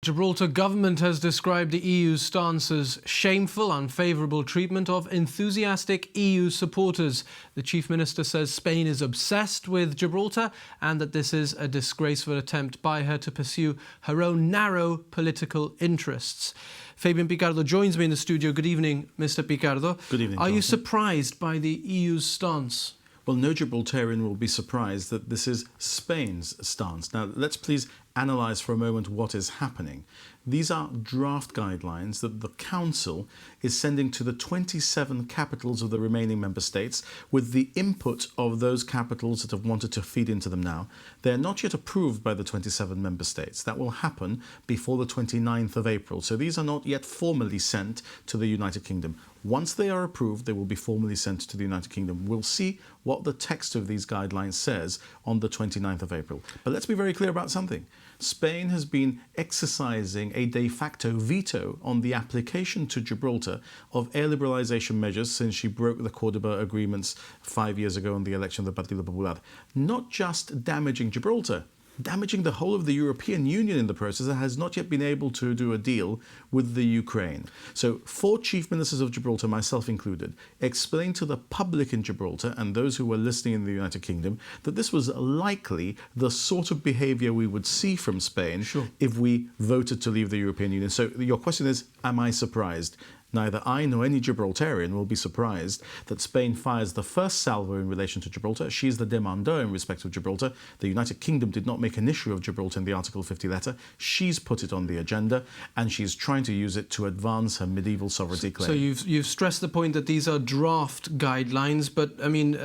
Gibraltar government has described the EU's stance as shameful, unfavourable treatment of enthusiastic EU supporters. The Chief Minister says Spain is obsessed with Gibraltar and that this is a disgraceful attempt by her to pursue her own narrow political interests. Fabian Picardo joins me in the studio. Good evening, Mr. Picardo. Good evening, Are you Jonathan. surprised by the EU's stance? Well, no Gibraltarian will be surprised that this is Spain's stance. Now, let's please analyse for a moment what is happening. These are draft guidelines that the Council is sending to the 27 capitals of the remaining member states with the input of those capitals that have wanted to feed into them now. They are not yet approved by the 27 member states. That will happen before the 29th of April. So these are not yet formally sent to the United Kingdom. Once they are approved, they will be formally sent to the United Kingdom. We'll see what the text of these guidelines says on the 29th of April. But let's be very clear about something. Spain has been exercising a de facto veto on the application to Gibraltar of air liberalisation measures since she broke the Cordoba agreements 5 years ago in the election of the Partido Popular. Not just damaging Gibraltar, damaging the whole of the European Union in the process that has not yet been able to do a deal with the Ukraine. So 4 chief ministers of Gibraltar, myself included, explained to the public in Gibraltar and those who were listening in the United Kingdom that this was likely the sort of behaviour we would see from Spain if we voted to leave the European Union. So your question is, am I surprised? Neither I nor any Gibraltarian will be surprised that Spain fires the first salvo in relation to Gibraltar. She's the demandeur in respect of Gibraltar. The United Kingdom did not make an issue of Gibraltar in the Article 50 letter. She's put it on the agenda and she's trying to use it to advance her medieval sovereignty claim. So you've stressed the point that these are draft guidelines, but I mean,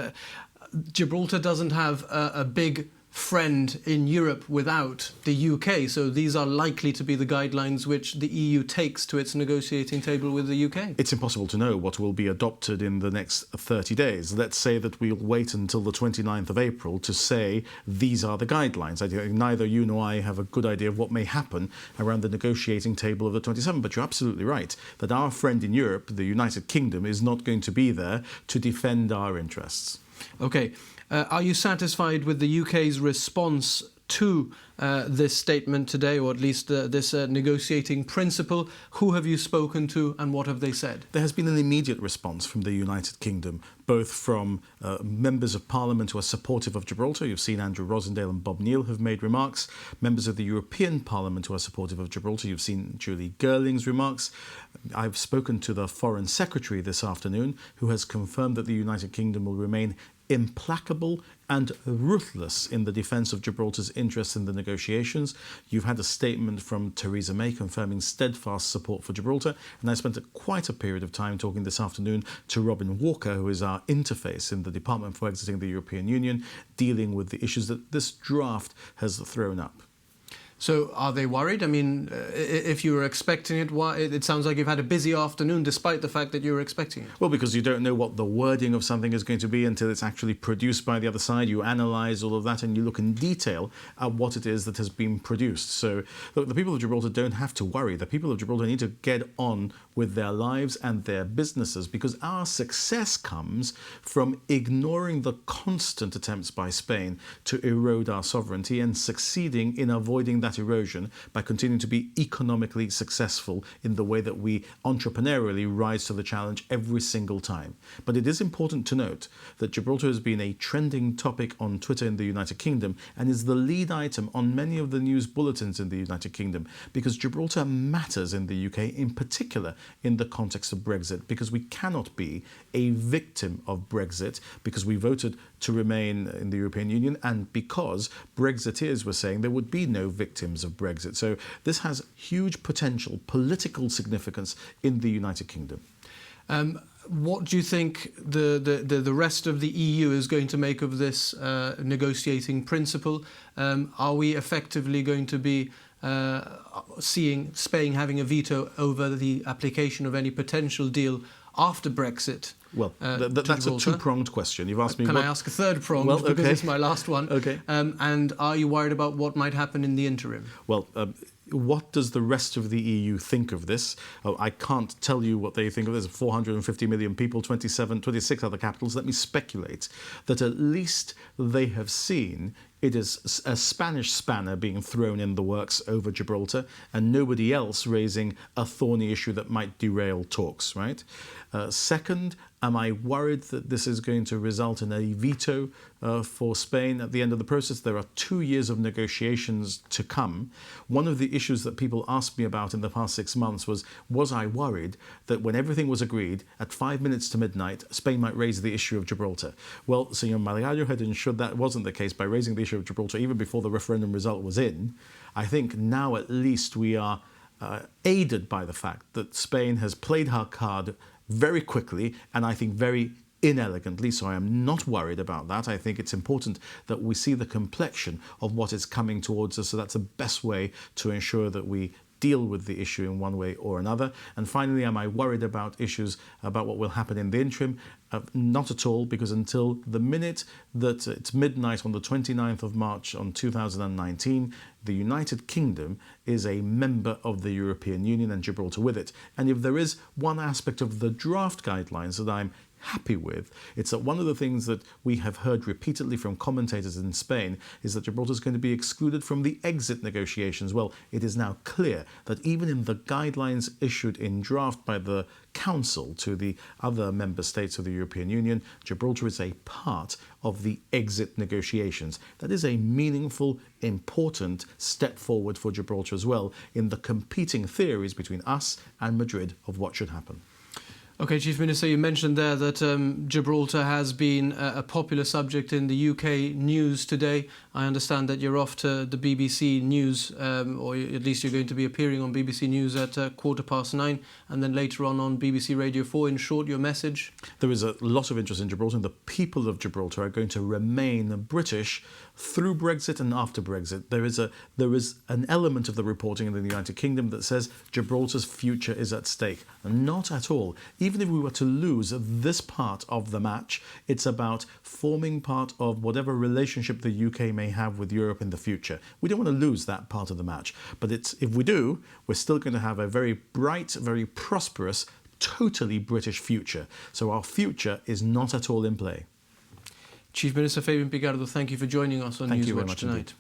Gibraltar doesn't have a big friend in Europe without the UK, so these are likely to be the guidelines which the EU takes to its negotiating table with the UK. It's impossible to know what will be adopted in the next 30 days. Let's say that we'll wait until the 29th of April to say these are the guidelines. I think neither you nor I have a good idea of what may happen around the negotiating table of the 27, but you're absolutely right that our friend in Europe, the United Kingdom, is not going to be there to defend our interests. Okay. Are you satisfied with the UK's response to this statement today, or at least this negotiating principle? Who have you spoken to and what have they said? There has been an immediate response from the United Kingdom, both from members of Parliament who are supportive of Gibraltar. You've seen Andrew Rosendale and Bob Neill have made remarks. Members of the European Parliament who are supportive of Gibraltar. You've seen Julie Girling's remarks. I've spoken to the Foreign Secretary this afternoon, who has confirmed that the United Kingdom will remain implacable and ruthless in the defence of Gibraltar's interests in the negotiations. You've had a statement from Theresa May confirming steadfast support for Gibraltar, and I spent quite a period of time talking this afternoon to Robin Walker, who is our interface in the Department for Exiting the European Union, dealing with the issues that this draft has thrown up. So are they worried? I mean, if you were expecting it, it sounds like you've had a busy afternoon despite the fact that you were expecting it. Well, because you don't know what the wording of something is going to be until it's actually produced by the other side. You analyse all of that and you look in detail at what it is that has been produced. So look, the people of Gibraltar don't have to worry. The people of Gibraltar need to get on with their lives and their businesses, because our success comes from ignoring the constant attempts by Spain to erode our sovereignty and succeeding in avoiding that erosion by continuing to be economically successful in the way that we entrepreneurially rise to the challenge every single time. But it is important to note that Gibraltar has been a trending topic on Twitter in the United Kingdom and is the lead item on many of the news bulletins in the United Kingdom, because Gibraltar matters in the UK, in particular in the context of Brexit, because we cannot be a victim of Brexit because we voted to remain in the European Union and because Brexiteers were saying there would be no victims of Brexit. So this has huge potential political significance in the United Kingdom. What do you think the rest of the EU is going to make of this negotiating principle? Are we effectively going to be seeing Spain having a veto over the application of any potential deal after Brexit? Well, that's a two-pronged question. You've asked me. Can I ask a third prong? Well, because it's my last one. Okay. And are you worried about what might happen in the interim? Well, what does the rest of the EU think of this? I can't tell you what they think of this. 450 million people, 26 other capitals. Let me speculate that at least they have seen It is a Spanish spanner being thrown in the works over Gibraltar and nobody else raising a thorny issue that might derail talks, right? Second, am I worried that this is going to result in a veto for Spain at the end of the process? There are 2 years of negotiations to come. One of the issues that people asked me about in the past 6 months was I worried that when everything was agreed, at 5 minutes to midnight, Spain might raise the issue of Gibraltar? Well, Senor Malgado had ensured that wasn't the case by raising the issue of Gibraltar even before the referendum result was in. I think now at least we are aided by the fact that Spain has played her card very quickly and I think very inelegantly, so I am not worried about that. I think it's important that we see the complexion of what is coming towards us, so that's the best way to ensure that we deal with the issue in one way or another. And finally, am I worried about issues about what will happen in the interim? Not at all, because until the minute that it's midnight on the 29th of March on 2019, the United Kingdom is a member of the European Union and Gibraltar with it. And if there is one aspect of the draft guidelines that I'm happy with, it's that one of the things that we have heard repeatedly from commentators in Spain is that Gibraltar is going to be excluded from the exit negotiations. Well, it is now clear that even in the guidelines issued in draft by the Council to the other member states of the European Union, Gibraltar is a part of the exit negotiations. That is a meaningful, important step forward for Gibraltar as well in the competing theories between us and Madrid of what should happen. Okay, Chief Minister, you mentioned there that Gibraltar has been a popular subject in the UK news today. I understand that you're off to the BBC News, or at least you're going to be appearing on BBC News at 9:15, and then later on BBC Radio 4. In short, your message? There is a lot of interest in Gibraltar, and the people of Gibraltar are going to remain British through Brexit and after Brexit. There is an element of the reporting in the United Kingdom that says Gibraltar's future is at stake. Not at all. Even if we were to lose this part of the match, it's about forming part of whatever relationship the UK may have with Europe in the future. We don't want to lose that part of the match. But if we do, we're still going to have a very bright, very prosperous, totally British future. So our future is not at all in play. Chief Minister Fabian Picardo, thank you for joining us on Newswatch tonight. Indeed.